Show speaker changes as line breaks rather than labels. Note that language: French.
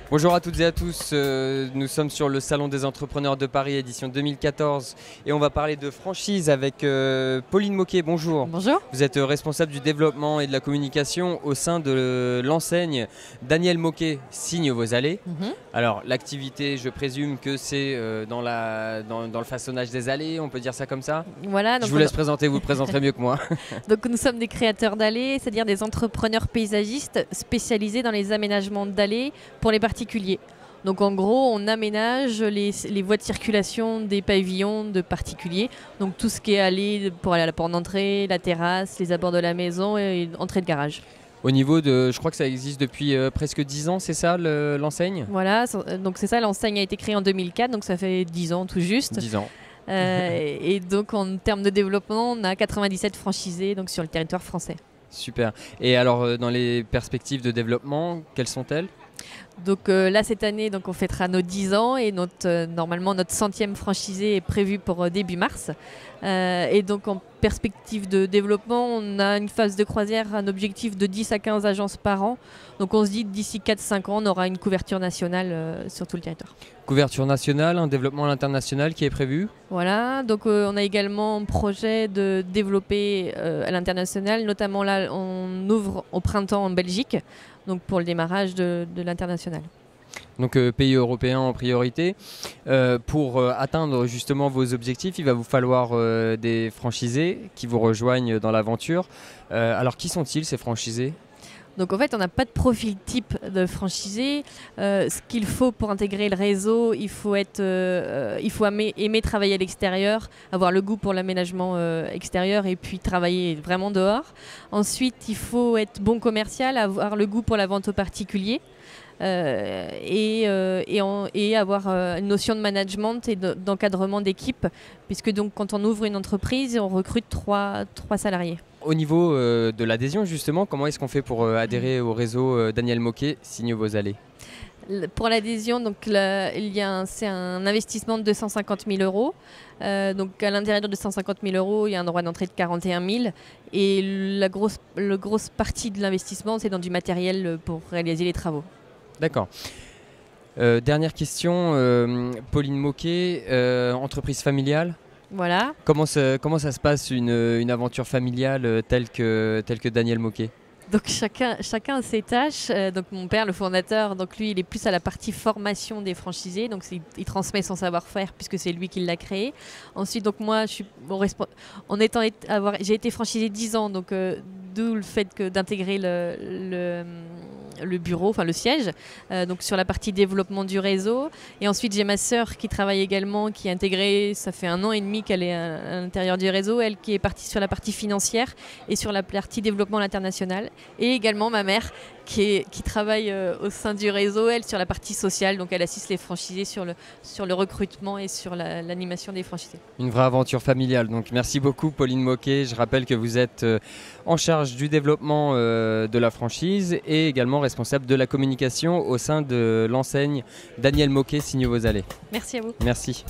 Bonjour à toutes et à tous, nous sommes sur le Salon des entrepreneurs de Paris édition 2014 et on va parler de franchise avec Pauline Moquet. Bonjour.
Bonjour.
Vous êtes responsable du développement et de la communication au sein de l'enseigne Daniel Moquet Signe vos allées. Alors l'activité, je présume que c'est dans le façonnage des allées, on peut dire ça comme ça.
Voilà, donc
je vous laisse présenter, vous le présenterez mieux que moi.
Donc nous sommes des créateurs d'allées, c'est-à-dire des entrepreneurs paysagistes spécialisés dans les aménagements d'allées pour les particuliers. Donc en gros, on aménage les voies de circulation des pavillons de particuliers. Donc tout ce qui est allée pour aller à la porte d'entrée, la terrasse, les abords de la maison et entrée de garage.
Au niveau de, je crois que ça existe depuis presque 10 ans, c'est ça l'enseigne?
Voilà, donc c'est ça, l'enseigne a été créée en 2004, donc ça fait 10 ans tout juste.
10 ans.
Et donc en termes de développement, on a 97 franchisés donc, sur le territoire français.
Super. Et alors dans les perspectives de développement, quelles sont-elles?
Donc là cette année donc, on fêtera nos 10 ans et normalement notre 100e franchisé est prévu pour début mars. Et donc en perspective de développement, on a une phase de croisière, un objectif de 10 à 15 agences par an. Donc on se dit que d'ici 4-5 ans, on aura une couverture nationale sur tout le territoire.
Couverture nationale, un développement à l'international qui est prévu?
Voilà, donc on a également un projet de développer à l'international, notamment là on ouvre au printemps en Belgique, donc pour le démarrage de l'international.
Donc pays européens en priorité. Pour atteindre justement vos objectifs, il va vous falloir des franchisés qui vous rejoignent dans l'aventure. Alors qui sont-ils ces franchisés ?
Donc en fait, on n'a pas de profil type de franchisé. Ce qu'il faut pour intégrer le réseau, il faut aimer travailler à l'extérieur, avoir le goût pour l'aménagement extérieur et puis travailler vraiment dehors. Ensuite, il faut être bon commercial, avoir le goût pour la vente aux particuliers. Et avoir une notion de management et d'encadrement d'équipe, puisque donc quand on ouvre une entreprise, on recrute trois salariés.
Au niveau de l'adhésion justement, comment est-ce qu'on fait pour adhérer au réseau Daniel Moquet Signe vos allées?
Pour l'adhésion, donc c'est un investissement de 250 000 euros. Donc à l'intérieur de 250 000 euros, il y a un droit d'entrée de 41 000. Et la grosse partie de l'investissement, c'est dans du matériel pour réaliser les travaux.
D'accord. Dernière question, Pauline Moquet, entreprise familiale.
Voilà.
Comment ça se passe une aventure familiale telle que Daniel Moquet?
Donc chacun a ses tâches. Donc mon père, le fondateur, donc lui, il est plus à la partie formation des franchisés. Donc il transmet son savoir-faire puisque c'est lui qui l'a créé. Ensuite, donc moi, je suis j'ai été franchisé 10 ans, donc d'où le fait d'intégrer le bureau, enfin le siège, donc sur la partie développement du réseau. Et ensuite j'ai ma sœur qui travaille également, qui est intégrée, ça fait 1 an et demi qu'elle est à l'intérieur du réseau, elle qui est partie sur la partie financière et sur la partie développement à l'international. Et également ma mère qui travaille au sein du réseau, elle sur la partie sociale, donc elle assiste les franchisés sur le recrutement et sur l'animation des franchisés.
Une vraie aventure familiale, donc merci beaucoup Pauline Moquet. Je rappelle que vous êtes en charge du développement de la franchise et également responsable de la communication au sein de l'enseigne Daniel Moquet Signe vos allées.
Merci à vous.
Merci.